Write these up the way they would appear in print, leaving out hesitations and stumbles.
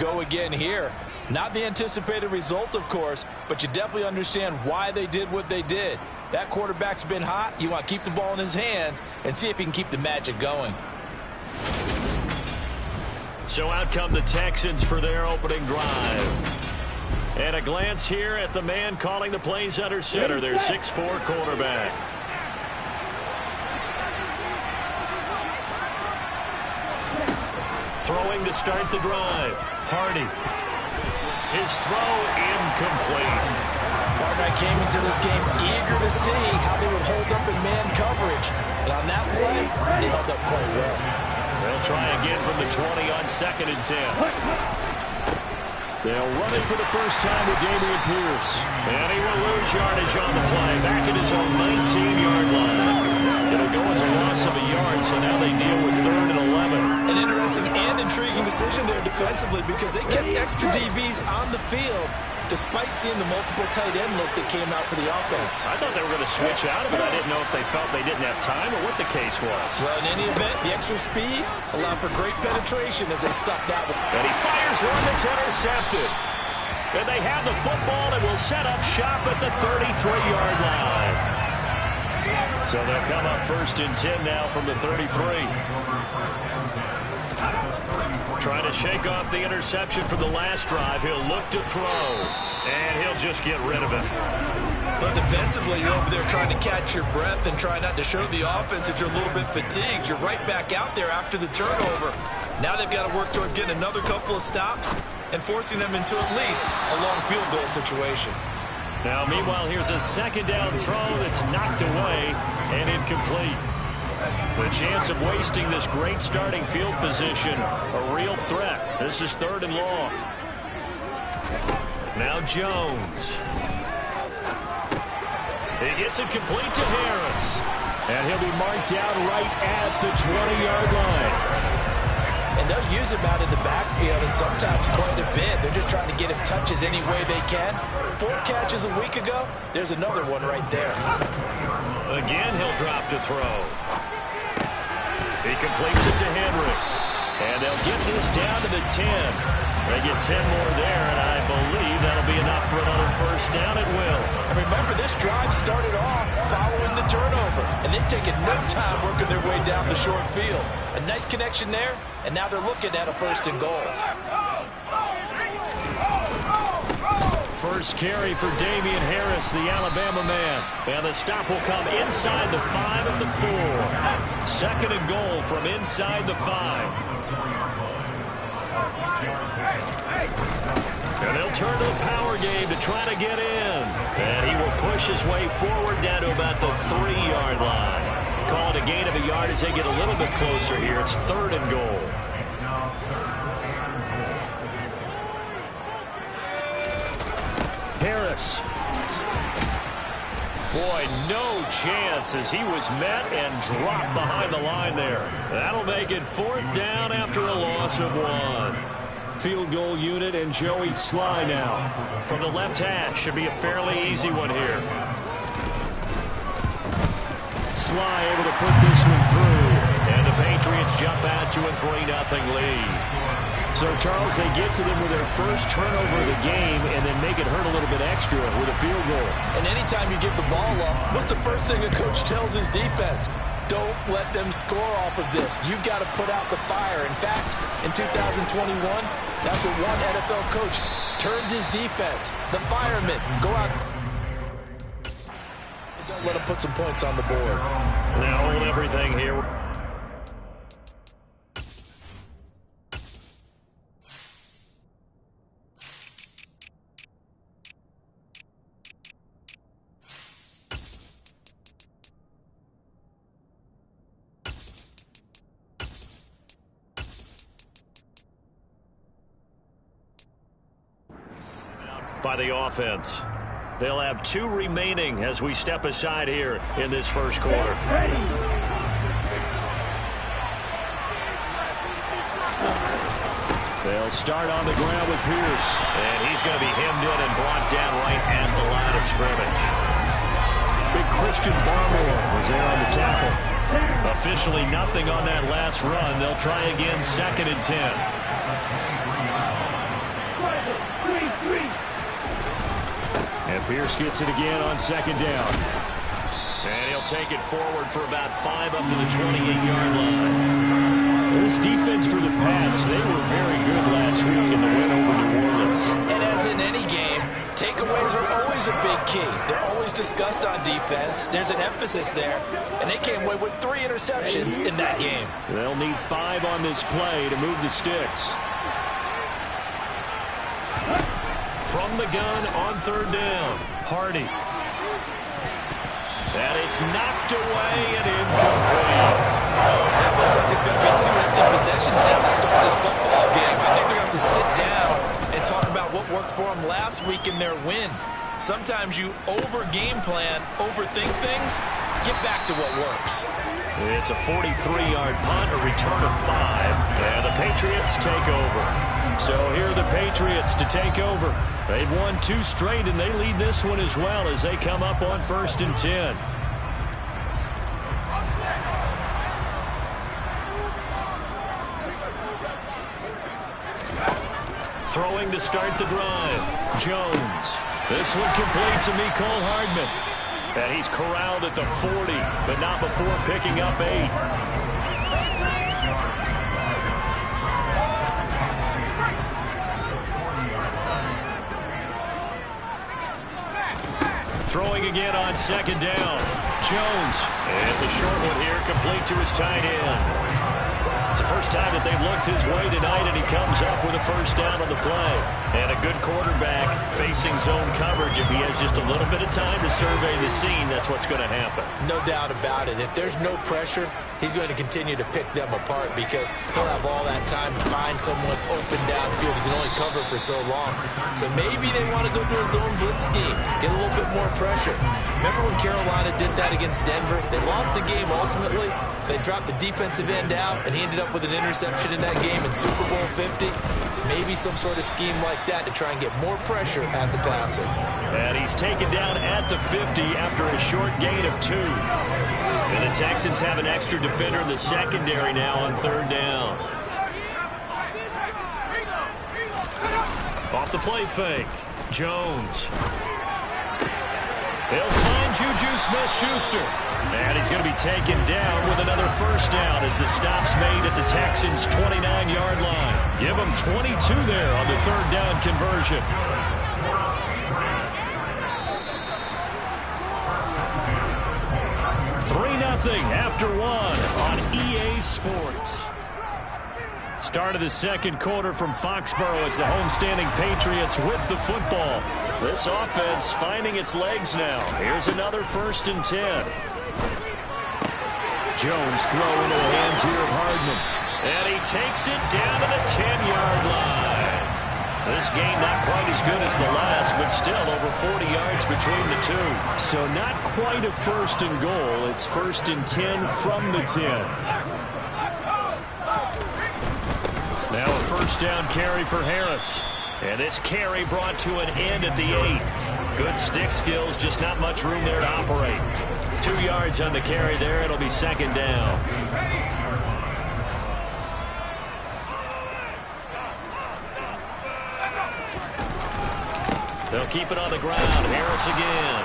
go again here. Not the anticipated result, of course, but you definitely understand why they did what they did. That quarterback's been hot. You want to keep the ball in his hands and see if he can keep the magic going. So out come the Texans for their opening drive. And a glance here at the man calling the plays under center, their 6'4" quarterback. Throwing to start the drive. Hardy. His throw incomplete. Quarterback came into this game eager to see how they would hold up in man coverage. And on that play, they held up quite well. They'll try again from the 20 on 2nd and 10. They'll run it for the first time with Dameon Pierce. And he will lose yardage on the play. Back at his own 19-yard line. It'll go as a loss of a yard, so now they deal with 3rd and 11. An interesting and intriguing decision there defensively because they kept extra DBs on the field despite seeing the multiple tight end look that came out for the offense. I thought they were going to switch out of it. I didn't know if they felt they didn't have time or what the case was. Well, in any event, the extra speed allowed for great penetration as they stopped that one. And he fires one that's intercepted. And they have the football and will set up shop at the 33-yard line. So they'll come up 1st and 10 now from the 33. Trying to shake off the interception from the last drive. He'll look to throw, and he'll just get rid of it. But defensively, you're over there trying to catch your breath and try not to show the offense that you're a little bit fatigued. You're right back out there after the turnover. Now they've got to work towards getting another couple of stops and forcing them into at least a long field goal situation. Now, meanwhile, here's a 2nd down throw that's knocked away and incomplete. The chance of wasting this great starting field position, a real threat. This is 3rd and long. Now Jones. He gets it complete to Harris. And he'll be marked down right at the 20-yard line. And they'll use him out in the backfield and sometimes quite a bit. They're just trying to get him touches any way they can. 4 catches a week ago. There's another one right there. Again, he'll drop to throw. He completes it to Henry. And they'll get this down to the 10. They get 10 more there, and I believe that'll be enough for another 1st down at will. And remember, this drive started off following the turnover, and they've taken no time working their way down the short field. A nice connection there, and now they're looking at a 1st and goal. First carry for Damian Harris, the Alabama man. And the stop will come inside the 5 at the 4. 2nd and goal from inside the 5. And they'll turn to the power game to try to get in. And he will push his way forward down to about the 3-yard line. Call it a gain of a yard as they get a little bit closer here. It's 3rd and goal. Harris. Boy, no chance as he was met and dropped behind the line there. That'll make it 4th down after a loss of 1. Field goal unit and Joey Sly now. From the left hash, should be a fairly easy one here. Sly able to put this one through. And the Patriots jump out to a 3-0 lead. So, Charles, they get to them with their first turnover of the game and then make it hurt a little bit extra with a field goal. And anytime you give the ball up, what's the first thing a coach tells his defense? Don't let them score off of this. You've got to put out the fire. In fact, in 2021, that's what one NFL coach turned his defense. The firemen go out. Don't let them put some points on the board. Now hold everything here. By the offense. They'll have 2 remaining as we step aside here in this first quarter. They'll start on the ground with Pierce. And he's going to be hemmed in and brought down right at the line of scrimmage. Big Christian Barmore was there on the tackle. Officially nothing on that last run. They'll try again 2nd and 10. Pierce gets it again on second down. And he'll take it forward for about 5 up to the 28-yard line. This defense for the Pats, they were very good last week in the win over New Orleans. And as in any game, takeaways are always a big key. They're always discussed on defense. There's an emphasis there. And they came away with 3 interceptions in that game. They'll need 5 on this play to move the sticks. From the gun on third down, Hardy. And it's knocked away and incomplete. That looks like it's going to be 2 empty possessions now to start this football game. I think they're going to have to sit down and talk about what worked for them last week in their win. Sometimes you over-game plan, overthink things, get back to what works. It's a 43-yard punt, a return of 5, and the Patriots take over. So here are the Patriots to take over. They've won 2 straight, and they lead this one as well as they come up on 1st and 10. Throwing to start the drive, Jones. This one complete to Mecole Hardman. And he's corralled at the 40, but not before picking up 8. Throwing again on second down. Jones. And it's a short one here, complete to his tight end. It's the first time that they've looked his way tonight, and he comes up with a first down on the play. And a good quarterback facing zone coverage. If he has just a little bit of time to survey the scene, that's what's going to happen. No doubt about it. If there's no pressure, he's going to continue to pick them apart because he'll have all that time to find someone open downfield. He can only cover for so long. So maybe they want to go through a zone blitz scheme, get a little bit more pressure. Remember when Carolina did that against Denver? They lost the game ultimately. They dropped the defensive end out, and he ended up with an interception in that game in Super Bowl 50. Maybe some sort of scheme like that to try and get more pressure at the passer. And he's taken down at the 50 after a short gain of 2. And the Texans have an extra defender in the secondary now on third down. Off the play fake, Jones. He'll find Juju Smith-Schuster. And he's going to be taken down with another first down as the stop's made at the Texans' 29-yard line. Give them 22 there on the third down conversion. 3-0 after 1 on EA Sports. Start of the second quarter from Foxborough. It's the homestanding Patriots with the football. This offense finding its legs now. Here's another 1st and 10. Jones throw into the hands here of Hardman. And he takes it down to the 10-yard line. This game not quite as good as the last, but still over 40 yards between the two. So not quite a 1st and goal. It's 1st and 10 from the 10. Now a first down carry for Harris. And this carry brought to an end at the 8. Good stick skills, just not much room there to operate. 2 yards on the carry there. It'll be 2nd down. They'll keep it on the ground. Harris again.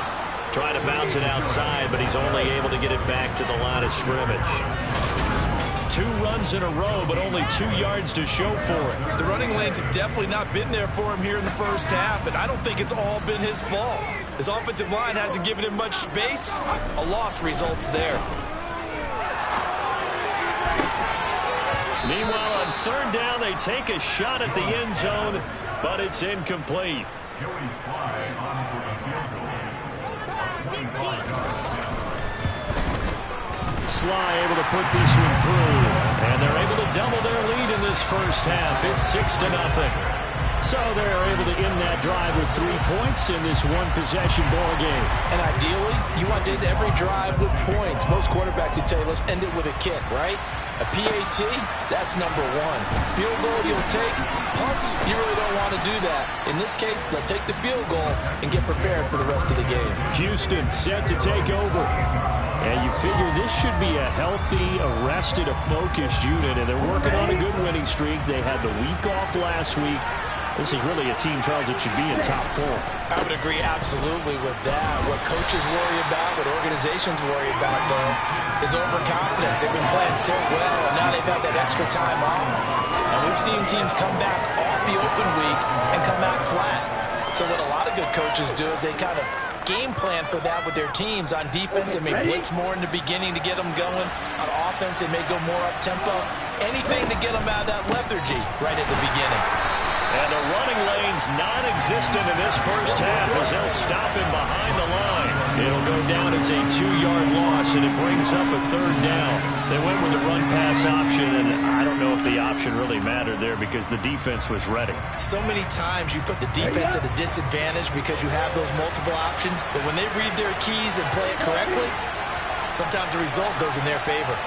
Trying to bounce it outside, but he's only able to get it back to the line of scrimmage. 2 runs in a row, but only 2 yards to show for it. The running lanes have definitely not been there for him here in the first half, and I don't think it's all been his fault. His offensive line hasn't given him much space. A loss results there. Meanwhile, on third down, they take a shot at the end zone, but it's incomplete. Sly able to put this one through, and they're able to double their lead in this first half. It's 6-0. So they're able to end that drive with 3 points in this one-possession ball game. And ideally, you want to end every drive with points. Most quarterbacks would tell you, let's end it with a kick, right? A PAT, that's number 1. Field goal you'll take. Punts, you really don't want to do that. In this case, they'll take the field goal and get prepared for the rest of the game. Houston set to take over. And you figure this should be a healthy, arrested, a focused unit, and they're working on a good winning streak. They had the week off last week. This is really a team, Charles, that should be in top form. I would agree absolutely with that. What coaches worry about, what organizations worry about, though, is overconfidence. They've been playing so well, and now they've had that extra time off. And we've seen teams come back off the open week and come out flat. So what a lot of good coaches do is they kind of game plan for that with their teams. On defense, they may blitz more in the beginning to get them going. On offense, they may go more up-tempo. Anything to get them out of that lethargy right at the beginning. And the running lane's non-existent in this first half as they'll stop him behind the line. It'll go down as a 2-yard loss, and it brings up a 3rd down. They went with the run-pass option, and I don't know if the option really mattered there because the defense was ready. So many times you put the defense at a disadvantage because you have those multiple options, but when they read their keys and play it correctly, sometimes the result goes in their favor.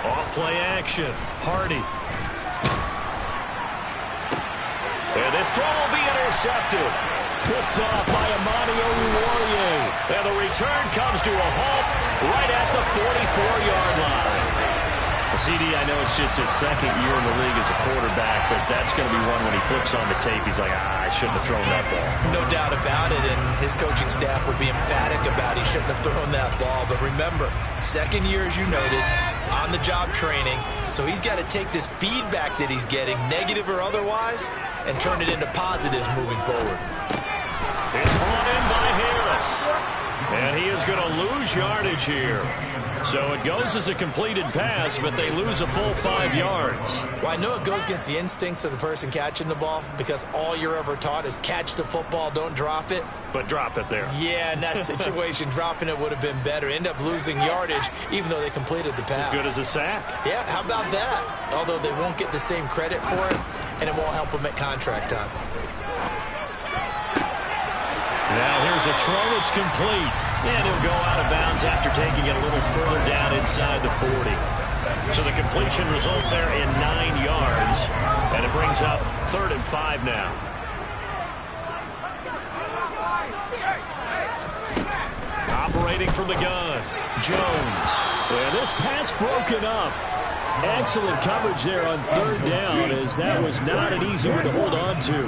Off-play action. Hardy. And this throw will be intercepted. Picked off by Amani Oruwariye. And the return comes to a halt right at the 44-yard line. CD, I know it's just his 2nd year in the league as a quarterback, but that's going to be one when he flips on the tape. He's like, I shouldn't have thrown that ball. No doubt about it, and his coaching staff will be emphatic about he shouldn't have thrown that ball. But remember, 2nd year, as you noted, on-the-job training, so he's got to take this feedback that he's getting, negative or otherwise, and turn it into positives moving forward. It's brought in by Harris, and he is going to lose yardage here. So it goes as a completed pass, but they lose a full 5 yards. Well, I know it goes against the instincts of the person catching the ball because all you're ever taught is catch the football, don't drop it. But drop it there. Yeah, in that situation, dropping it would have been better. End up losing yardage, even though they completed the pass. As good as a sack. Yeah, how about that? Although they won't get the same credit for it, and it won't help them at contract time. Now here's a throw that's complete. And he'll go out of bounds after taking it a little further down inside the 40. So the completion results there in 9 yards. And it brings up 3rd and 5 now. Operating from the gun, Jones. And this pass broken up. Excellent coverage there on 3rd down, as that was not an easy one to hold on to.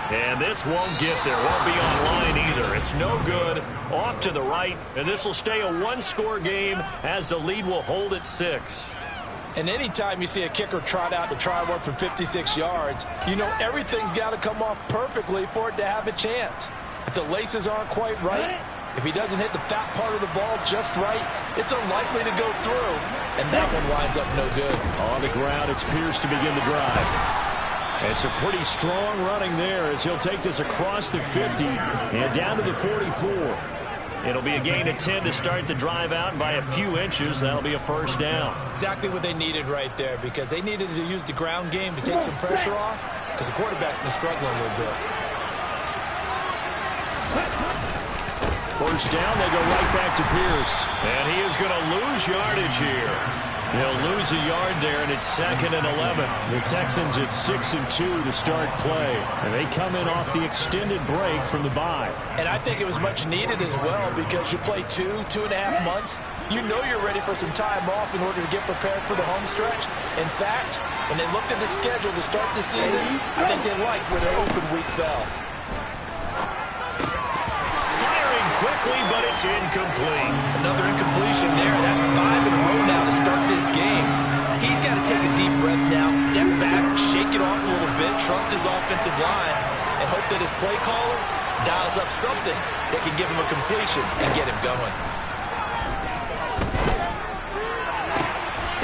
And this won't get there. Won't be online either. It's no good. Off to the right. And this will stay a 1-score game as the lead will hold at 6. And anytime you see a kicker trot out to try one for 56 yards, you know everything's got to come off perfectly for it to have a chance. If the laces aren't quite right, if he doesn't hit the fat part of the ball just right, it's unlikely to go through. And that one winds up no good. On the ground, it's Pierce to begin the drive. And some pretty strong running there as he'll take this across the 50 and down to the 44. It'll be a gain of 10 to start the drive out, and by a few inches, that'll be a 1st down. Exactly what they needed right there, because they needed to use the ground game to take some pressure off, because the quarterback's been struggling a little bit. 1st down, they go right back to Pierce. And he is going to lose yardage here. He'll lose a yard there, and it's 2nd and 11. The Texans at 6-2 to start play. And they come in off the extended break from the bye. And I think it was much needed as well, because you play 2.5 months. You know you're ready for some time off in order to get prepared for the home stretch. In fact, when they looked at the schedule to start the season, I think they liked where their open week fell. Quickly, but it's incomplete. Another incompletion there. That's 5 in a row now to start this game. He's got to take a deep breath now, step back, shake it off a little bit, trust his offensive line, and hope that his play caller dials up something that can give him a completion and get him going.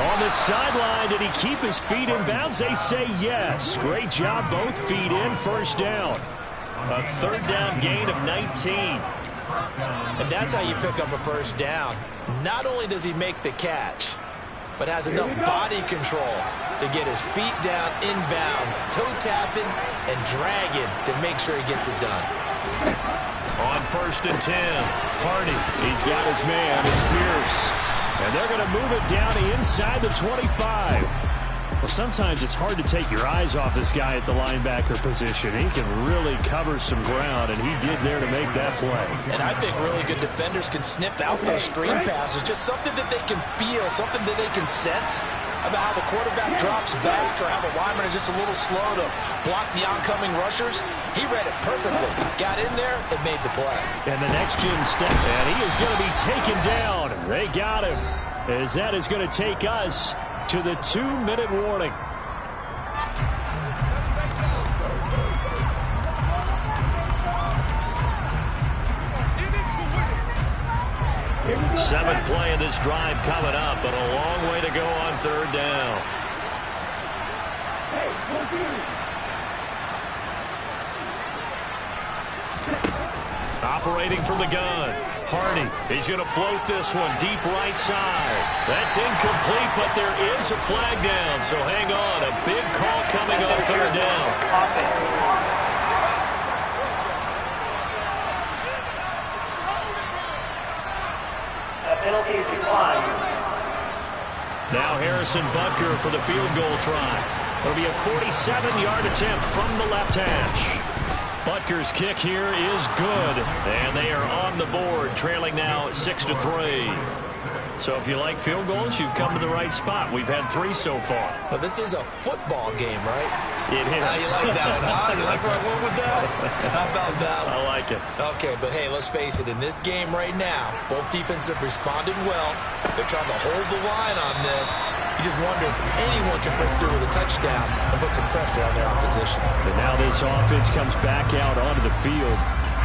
On the sideline, did he keep his feet in bounds? They say yes. Great job, both feet in, 1st down. A 3rd down gain of 19. And that's how you pick up a 1st down. Not only does he make the catch, but has enough body control to get his feet down inbounds, toe tapping and dragging to make sure he gets it done. On 1st and 10, Hardy. He's got his man. It's Pierce. And they're going to move it down to inside the 25. Well, sometimes it's hard to take your eyes off this guy at the linebacker position. He can really cover some ground, and he did there to make that play. And I think really good defenders can sniff out those screen passes. Just something that they can feel, something that they can sense about how the quarterback drops back or how the lineman is just a little slow to block the oncoming rushers. He read it perfectly. Got in there and made the play. And the next gen step, and he is going to be taken down. They got him, as that is going to take us to the 2-minute warning. Seventh play of this drive coming up, but a long way to go on third down. Operating from the gun. Hardy, he's going to float this one deep right side. That's incomplete, but there is a flag down, so hang on. A big call coming on third down. Penalty is declined. Now Harrison Butker for the field goal try. It'll be a 47-yard attempt from the left hash. Butker's kick here is good, and they are on the board, trailing now 6-3. So if you like field goals, you've come to the right spot. We've had 3 so far. But this is a football game, right? It is. How you like that one, huh? You like where I went with that? How about that one? I like it. Okay, but hey, let's face it. In this game right now, both defenses have responded well. They're trying to hold the line on this. You just wonder if anyone can break through with a touchdown and put some pressure on their opposition. And now this offense comes back out onto the field.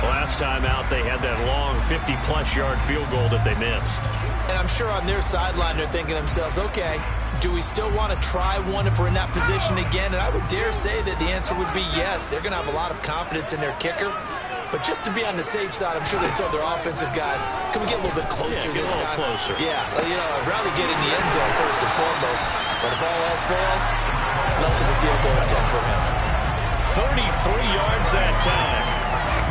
Last time out, they had that long 50-plus yard field goal that they missed. And I'm sure on their sideline, they're thinking to themselves, okay, do we still want to try one if we're in that position again? And I would dare say that the answer would be yes. They're going to have a lot of confidence in their kicker. But just to be on the safe side, I'm sure they told their offensive guys, can we get a little bit closer this time? Closer. Yeah, you know, I'd rather get in the end zone first and foremost. But if all else fails, less of a field goal attempt for him. 33 yards that time.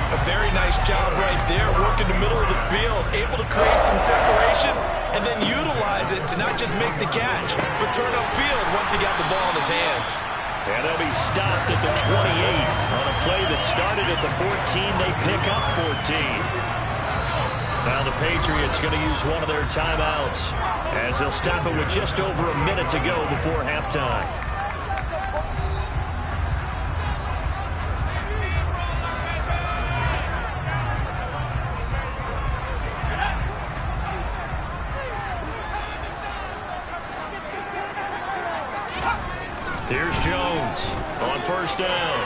A very nice job right there, working the middle of the field, able to create some separation, and then utilize it to not just make the catch, but turn upfield once he got the ball in his hands. And they'll be stopped at the 28 on a play that started at the 14. They pick up 14. Now the Patriots going to use one of their timeouts as they'll stop it with just over a minute to go before halftime. Here's Jones on first down.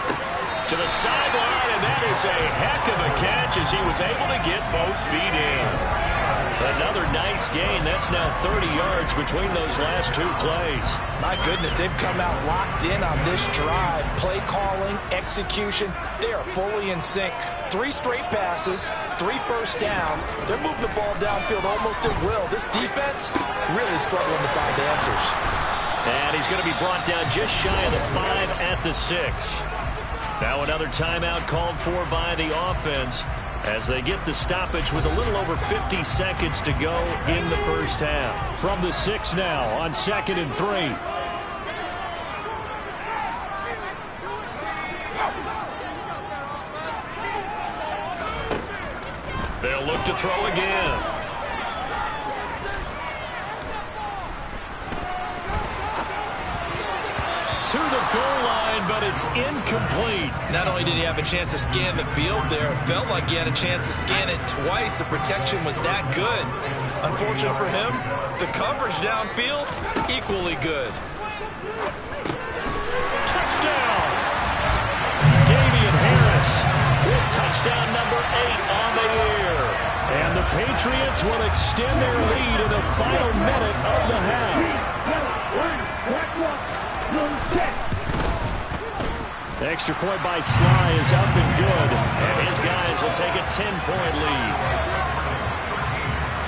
To the sideline, and that is a heck of a catch as he was able to get both feet in. Another nice gain. That's now 30 yards between those last 2 plays. My goodness, they've come out locked in on this drive. Play calling, execution, they are fully in sync. 3 straight passes, 3 first downs. They're moving the ball downfield almost at will. This defense really struggling to find answers. And he's going to be brought down just shy of the 5 at the 6. Now another timeout called for by the offense as they get the stoppage with a little over 50 seconds to go in the first half. From the 6 now on 2nd and 3. They'll look to throw again. To the goal line, but it's incomplete. Not only did he have a chance to scan the field there, it felt like he had a chance to scan it twice. The protection was that good. Unfortunate for him, the coverage downfield, equally good. Touchdown! Damian Harris with touchdown number 8 on the year. And the Patriots will extend their lead in the final minute of the half. The extra point by Sly is up and good, and his guys will take a 10-point lead.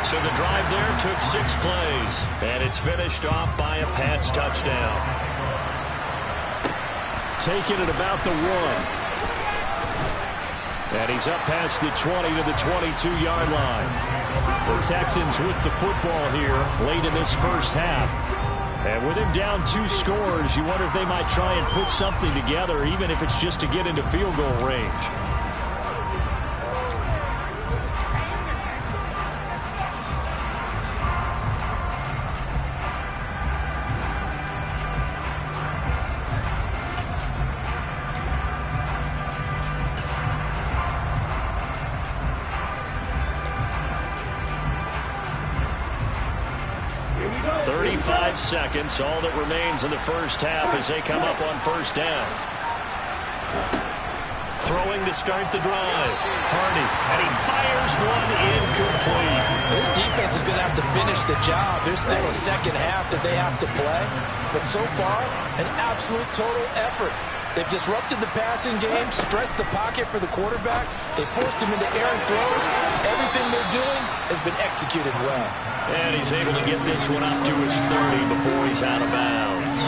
So the drive there took 6 plays, and it's finished off by a Pats touchdown. Taking it about the 1. And he's up past the 20 to the 22-yard line. The Texans with the football here late in this first half. And with him down 2 scores, you wonder if they might try and put something together, even if it's just to get into field goal range. Seconds, all that remains in the first half as they come up on first down. Throwing to start the drive. Hardy, and he fires one incomplete. This defense is going to have to finish the job. There's still a second half that they have to play. But so far, an absolute total effort. They've disrupted the passing game, stressed the pocket for the quarterback. They forced him into errant throws. Everything they're doing has been executed well. And he's able to get this one up to his 30 before he's out of bounds.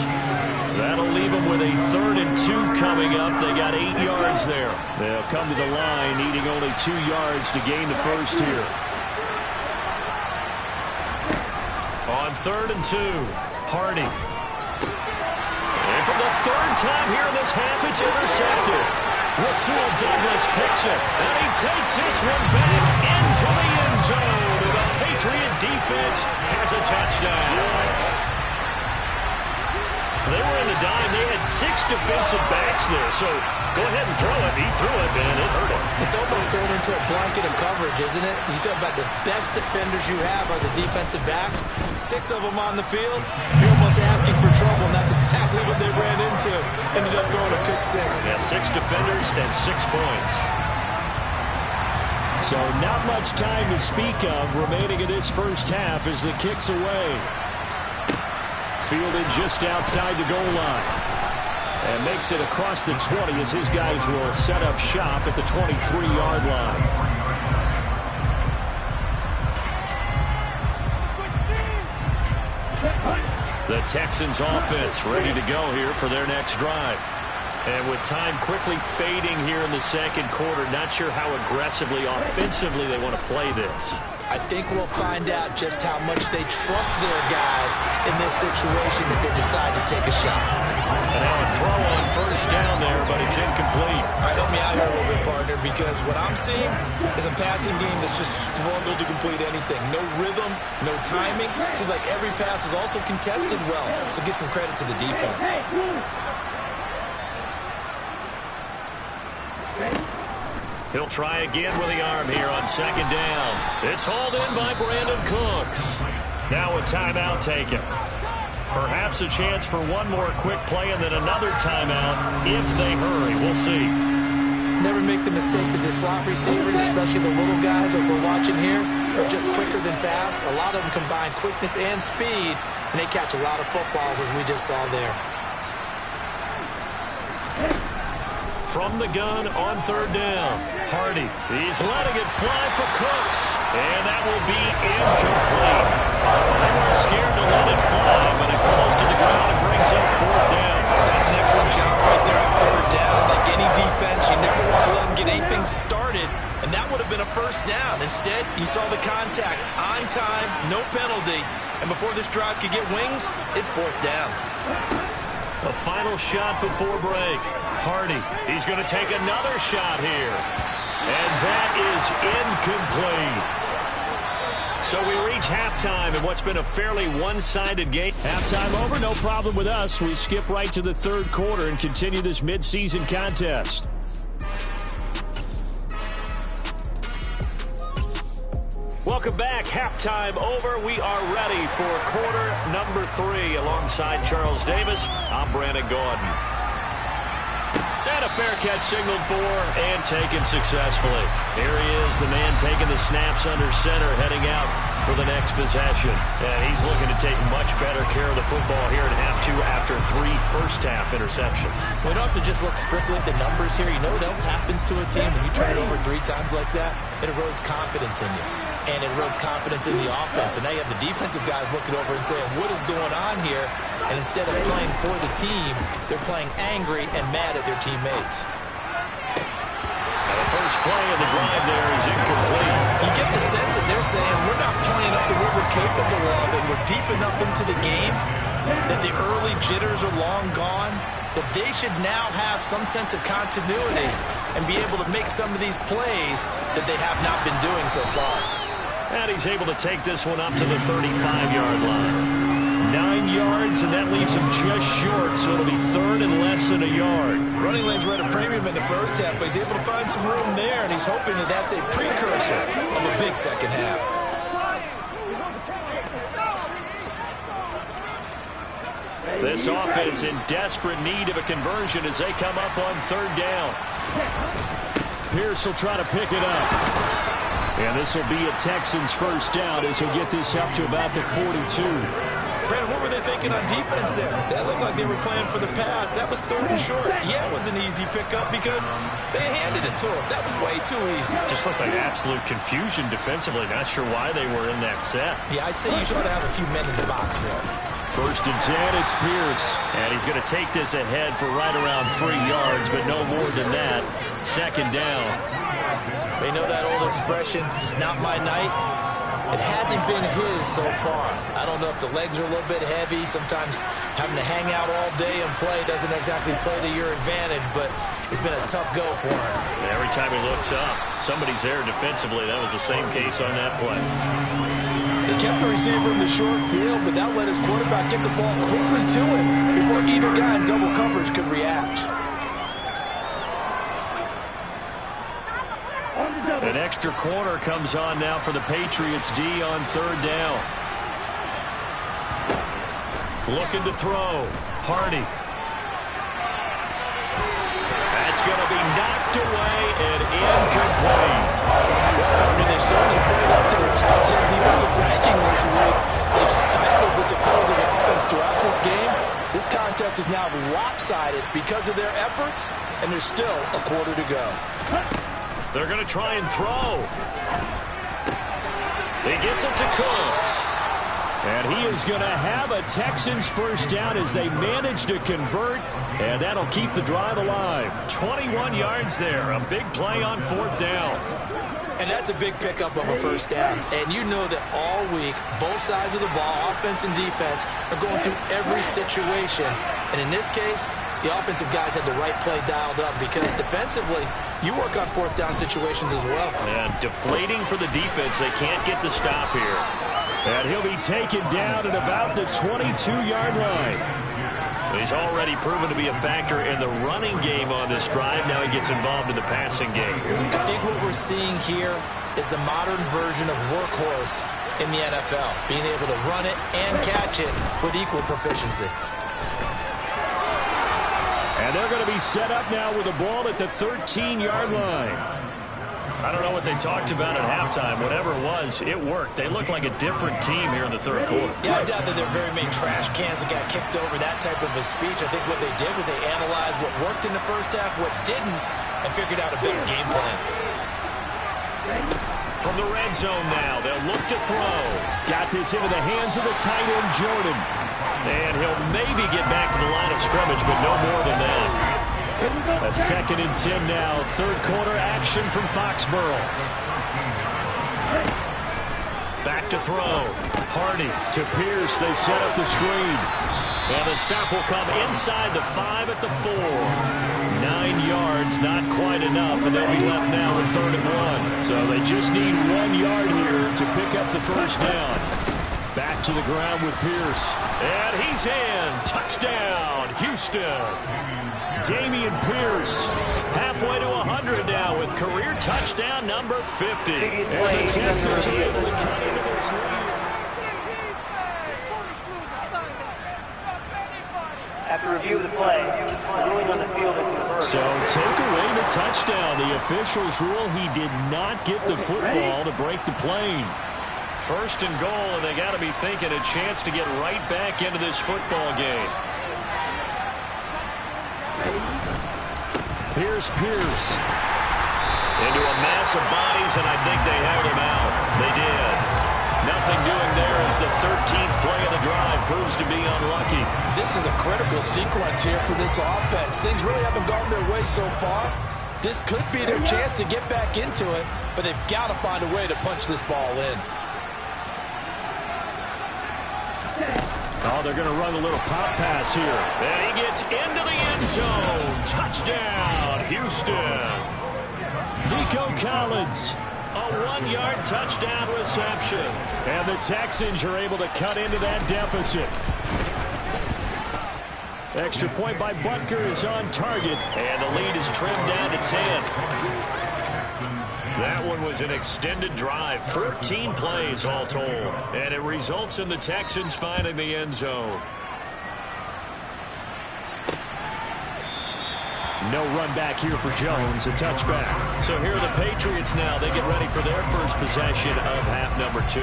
That'll leave him with a 3rd and 2 coming up. They got 8 yards there. They'll come to the line, needing only 2 yards to gain the first here. On 3rd and 2, Hardy. And for the 3rd time here in this half, it's intercepted. Rasul Douglas picks it, and he takes this one back into the end zone. The Patriot defense has a touchdown. They were in the dime. They had 6 defensive backs there, so go ahead and throw it. He threw it, man. It hurt him. It's almost turned into a blanket of coverage, isn't it? You talk about the best defenders you have are the defensive backs. 6 of them on the field. You're almost asking for trouble, and that's exactly what they ran into. Ended up throwing a pick 6. Yeah, 6 defenders and 6 points. So not much time to speak of remaining in this first half as the kick's away. Fielded just outside the goal line. And makes it across the 20 as his guys will set up shop at the 23-yard line. The Texans offense ready to go here for their next drive. And with time quickly fading here in the second quarter, not sure how aggressively, offensively they want to play this. I think we'll find out just how much they trust their guys in this situation if they decide to take a shot. And now a throw on first down there, but it's incomplete. All right, help me out here a little bit, partner, because what I'm seeing is a passing game that's just struggled to complete anything. No rhythm, no timing. Seems like every pass is also contested well, so give some credit to the defense. He'll try again with the arm here on second down. It's hauled in by Brandon Cooks. Now a timeout taken. Perhaps a chance for one more quick play and then another timeout if they hurry. We'll see. Never make the mistake that the slot receivers, especially the little guys like we're watching here, are just quicker than fast. A lot of them combine quickness and speed, and they catch a lot of footballs as we just saw there. From the gun on third down, Hardy. He's letting it fly for Cooks. And that will be incomplete. They weren't scared to let it fly, but it falls to the ground and brings up fourth down. That's an excellent job right there on third down. Like any defense, you never want to let them get anything started, and that would have been a first down. Instead, you saw the contact on time, no penalty, and before this drive could get wings, it's fourth down. A final shot before break. Hardy, he's going to take another shot here. And that is incomplete. So we reach halftime in what's been a fairly one-sided game. Halftime over, no problem with us. We skip right to the third quarter and continue this midseason contest. Welcome back. Halftime over. We are ready for quarter number 3. Alongside Charles Davis, I'm Brandon Gordon. And a fair catch signaled for and taken successfully. Here he is, the man taking the snaps under center, heading out for the next possession. And he's looking to take much better care of the football here in half 2 after 3 first-half interceptions. We don't have to just look strictly at the numbers here. You know what else happens to a team when you turn it over 3 times like that? It erodes confidence in you. And it erodes confidence in the offense. And now you have the defensive guys looking over and saying, what is going on here? And instead of playing for the team, they're playing angry and mad at their teammates. Now the first play of the drive there is incomplete. You get the sense that they're saying, we're not playing up to what we're capable of, and we're deep enough into the game that the early jitters are long gone, that they should now have some sense of continuity and be able to make some of these plays that they have not been doing so far. And he's able to take this one up to the 35-yard line. 9 yards, and that leaves him just short, so it'll be third and less than a yard. Running lanes were at a premium in the first half, but he's able to find some room there, and he's hoping that that's a precursor of a big second half. This offense in desperate need of a conversion as they come up on third down. Pierce will try to pick it up. And this will be a Texans first down as he'll get this up to about the 42. Brandon, what were they thinking on defense there? That looked like they were playing for the pass. That was third and short. Yeah, it was an easy pickup because they handed it to him. That was way too easy. Just looked like absolute confusion defensively. Not sure why they were in that set. Yeah, I'd say you should have a few men in the box there. First and 10, it's Pierce. And he's going to take this ahead for right around 3 yards, but no more than that. Second down. They know that old expression, it's not my night. It hasn't been his so far. I don't know if the legs are a little bit heavy. Sometimes having to hang out all day and play doesn't exactly play to your advantage, but it's been a tough go for him. And every time he looks up, somebody's there defensively. That was the same case on that play. He kept the receiver in the short field, but that let his quarterback get the ball quickly to him before either guy in double coverage could react. An extra corner comes on now for the Patriots D on third down. Looking to throw. Hardy. That's going to be knocked away and incomplete. I mean, they've certainly played up to their top 10 defensive ranking this week. They've stifled this opposing offense throughout this game. This contest is now lopsided because of their efforts, and there's still a quarter to go. They're going to try and throw. He gets it to Cooks. And he is going to have a Texans first down as they manage to convert. And that'll keep the drive alive. 21 yards there. A big play on fourth down. And that's a big pickup of a first down. And you know that all week, both sides of the ball, offense and defense, are going through every situation. And in this case, the offensive guys had the right play dialed up because defensively, you work on fourth down situations as well. And deflating for the defense. They can't get the stop here. And he'll be taken down at about the 22-yard line. He's already proven to be a factor in the running game on this drive. Now he gets involved in the passing game. I think what we're seeing here is the modern version of workhorse in the NFL, being able to run it and catch it with equal proficiency. And they're going to be set up now with the ball at the 13-yard line. I don't know what they talked about at halftime. Whatever it was, it worked. They look like a different team here in the third quarter. Yeah, I doubt that there are very many trash cans that got kicked over, that type of a speech. I think what they did was they analyzed what worked in the first half, what didn't, and figured out a better game plan. From the red zone now, they'll look to throw. Got this into the hands of the tight end, Jordan. And he'll maybe get back to the line of scrimmage, but no more than that. A second and 10 now. Third quarter action from Foxborough. Back to throw. Hardy to Pierce. They set up the screen. And the stop will come inside the 5 at the 4. 9 yards, not quite enough, and they'll be left now with third and 1. So they just need 1 yard here to pick up the first down. Back to the ground with Pierce. And he's in. Touchdown, Houston. Dameon Pierce halfway to 100 now with career touchdown number 50. And the Texans are able to cut into this lead. After review of the play, ruling on the field is reversed. So take away the touchdown. The officials rule he did not get the football to break the plane. First and goal, and they got to be thinking a chance to get right back into this football game. Here's Pierce. Into a mass of bodies, and I think they held him out. They did. Nothing doing there as the 13th play of the drive proves to be unlucky. This is a critical sequence here for this offense. Things really haven't gone their way so far. This could be their chance to get back into it, but they've got to find a way to punch this ball in. Oh, they're going to run a little pop pass here. And he gets into the end zone. Touchdown, Houston. Nico Collins, a 1-yard touchdown reception. And the Texans are able to cut into that deficit. Extra point by Butker is on target. And the lead is trimmed down to 10. That one was an extended drive, 14 plays all told, and it results in the Texans finding the end zone. No run back here for Jones, a touchback. So here are the Patriots now. They get ready for their first possession of half number 2.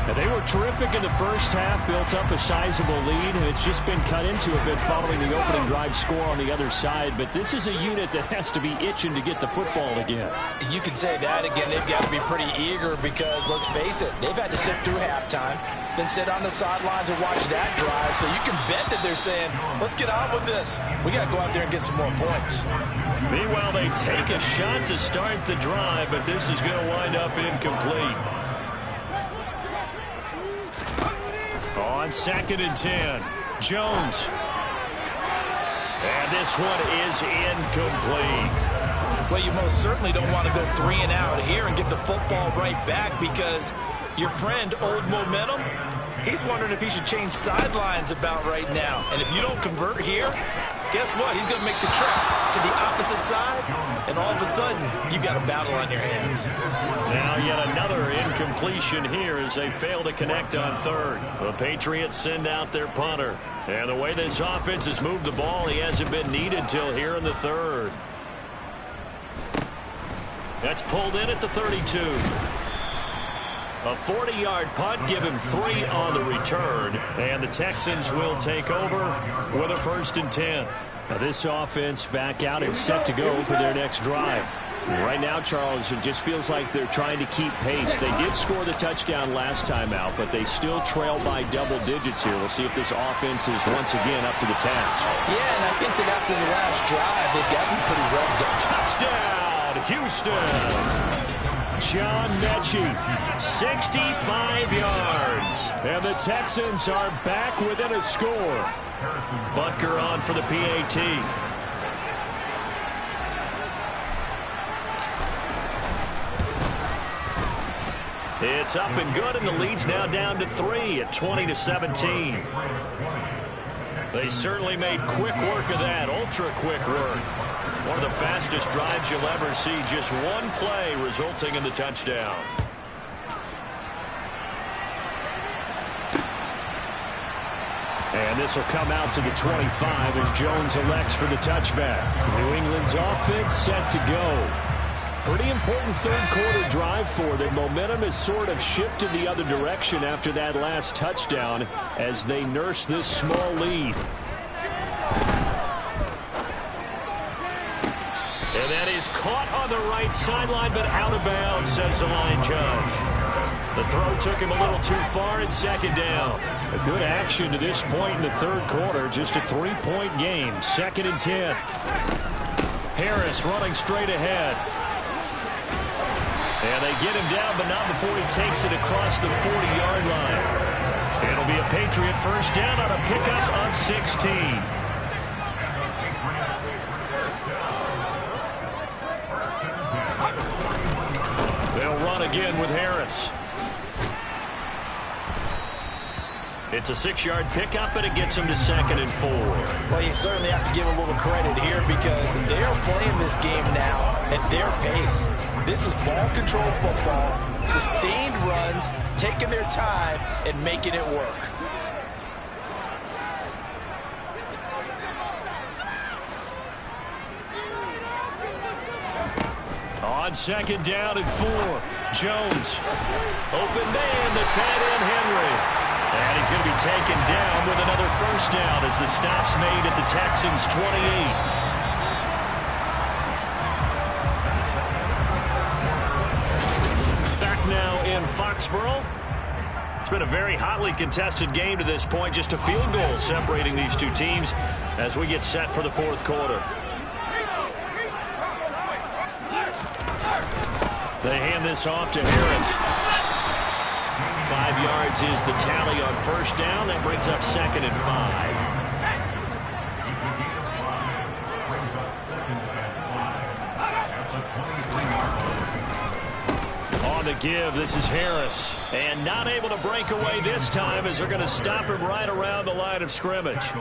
And they were terrific in the first half, built up a sizable lead, and it's just been cut into a bit following the opening drive score on the other side. But this is a unit that has to be itching to get the football again. You can say that again. They've got to be pretty eager because, let's face it, they've had to sit through halftime, then sit on the sidelines and watch that drive. So you can bet that they're saying, let's get on with this. We got to go out there and get some more points. Meanwhile, they take a shot to start the drive, but this is going to wind up incomplete. On 2nd and 10, Jones. And this one is incomplete. Well, you most certainly don't want to go 3 and out here and get the football right back because your friend, Old Momentum, he's wondering if he should change sidelines about right now. And if you don't convert here, guess what? He's going to make the trip to the opposite side, and all of a sudden, you've got a battle on your hands. Now yet another incompletion here as they fail to connect on 3rd. The Patriots send out their punter. And the way this offense has moved the ball, he hasn't been needed till here in the 3rd. That's pulled in at the 32. A 40-yard punt, give him 3 on the return, and the Texans will take over with a 1st and 10. Now this offense back out and set to go for their next drive. Right now, Charles, it just feels like they're trying to keep pace. They did score the touchdown last time out, but they still trail by double digits here. We'll see if this offense is once again up to the task. Yeah, and I think that after the last drive, they've got to be pretty revved up. Touchdown, Houston! John Mechie, 65 yards. And the Texans are back within a score. Butker on for the PAT. It's up and good, and the lead's now down to 3 at 20-17. They certainly made quick work of that, ultra-quick work. One of the fastest drives you'll ever see, just one play resulting in the touchdown. And this will come out to the 25 as Jones elects for the touchback. New England's offense set to go. Pretty important third-quarter drive for them. Momentum has sort of shifted the other direction after that last touchdown as they nurse this small lead. And that is caught on the right sideline, but out of bounds, says the line judge. The throw took him a little too far at 2nd down. A good action to this point in the third quarter. Just a 3-point game. 2nd and 10. Harris running straight ahead. And they get him down, but not before he takes it across the 40-yard line. It'll be a Patriot first down on a pickup of 16. They'll run again with Harris. It's a 6-yard pickup, and it gets him to 2nd and 4. Well, you certainly have to give a little credit here because they're playing this game now at their pace. This is ball control football, sustained runs, taking their time and making it work. On 2nd down and 4, Jones. Open man, the tight end Henry. And he's going to be taken down with another first down as the stop's made at the Texans' 28. Back now in Foxborough. It's been a very hotly contested game to this point. Just a field goal separating these two teams as we get set for the fourth quarter. They hand this off to Harris. 5 yards is the tally on first down. That brings up 2nd and 5. On the give, this is Harris. And not able to break away this time as they're going to stop him right around the line of scrimmage.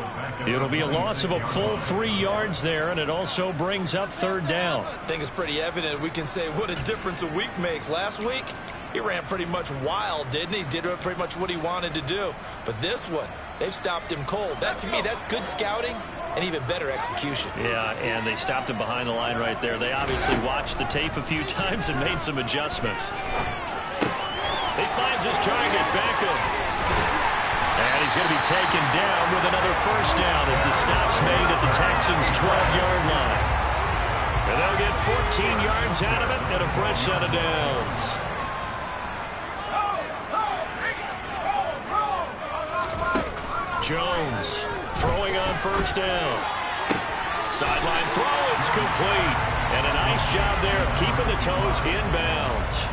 It'll be a loss of a full 3 yards there, and it also brings up 3rd down. I think it's pretty evident we can say what a difference a week makes. Last week, he ran pretty much wild, didn't he? Did pretty much what he wanted to do. But this one, they've stopped him cold. That, to me, that's good scouting and even better execution. Yeah, and they stopped him behind the line right there. They obviously watched the tape a few times and made some adjustments. He finds his target, Beckham. And he's going to be taken down with another first down as the stop's made at the Texans' 12-yard line. And they'll get 14 yards out of it and a fresh set of downs. Jones throwing on first down. Sideline throw, it's complete. And a nice job there of keeping the toes inbounds.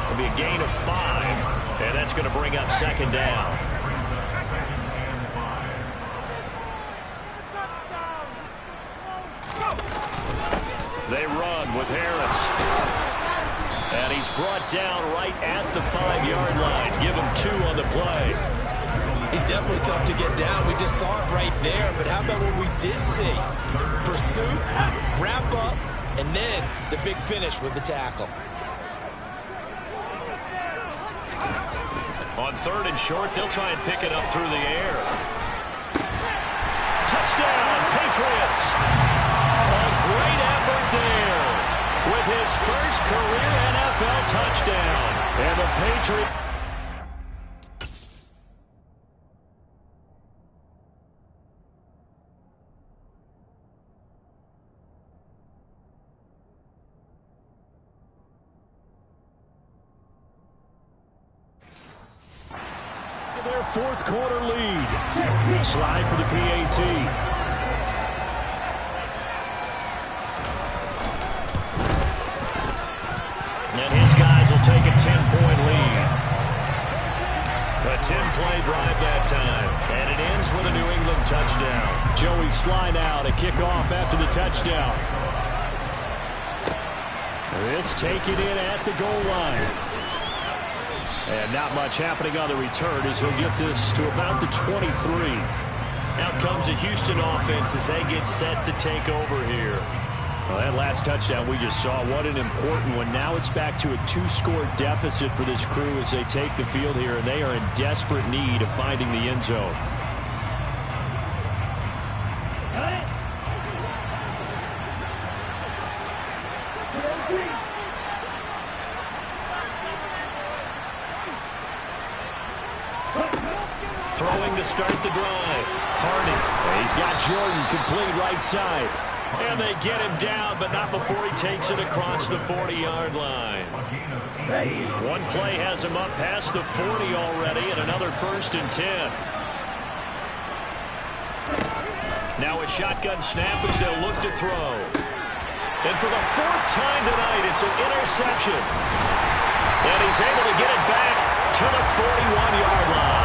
It'll be a gain of 5, and that's going to bring up 2nd down. They run with Harris. And he's brought down right at the 5-yard line. Give him 2 on the play. He's definitely tough to get down. We just saw it right there. But how about what we did see? Pursuit, wrap up, and then the big finish with the tackle. On 3rd and short, they'll try and pick it up through the air. Touchdown, Patriots. A great effort there with his first career NFL touchdown. And the Patriots. Their 4th quarter lead. Slide for the PAT. And his guys will take a 10-point lead. A 10-play drive that time. And it ends with a New England touchdown. Joey slide out, a kickoff after the touchdown. This taken in at the goal line. And not much happening on the return as he'll get this to about the 23. Now comes a Houston offense as they get set to take over here. Well, that last touchdown we just saw, what an important one. Now it's back to a 2-score deficit for this crew as they take the field here, and they are in desperate need of finding the end zone. Throwing to start the drive. Hardy. He's got Jordan complete right side. And they get him down, but not before he takes it across the 40-yard line. One play has him up past the 40 already, and another 1st and 10. Now a shotgun snap as they'll look to throw. And for the 4th time tonight, it's an interception. And he's able to get it back to the 41-yard line.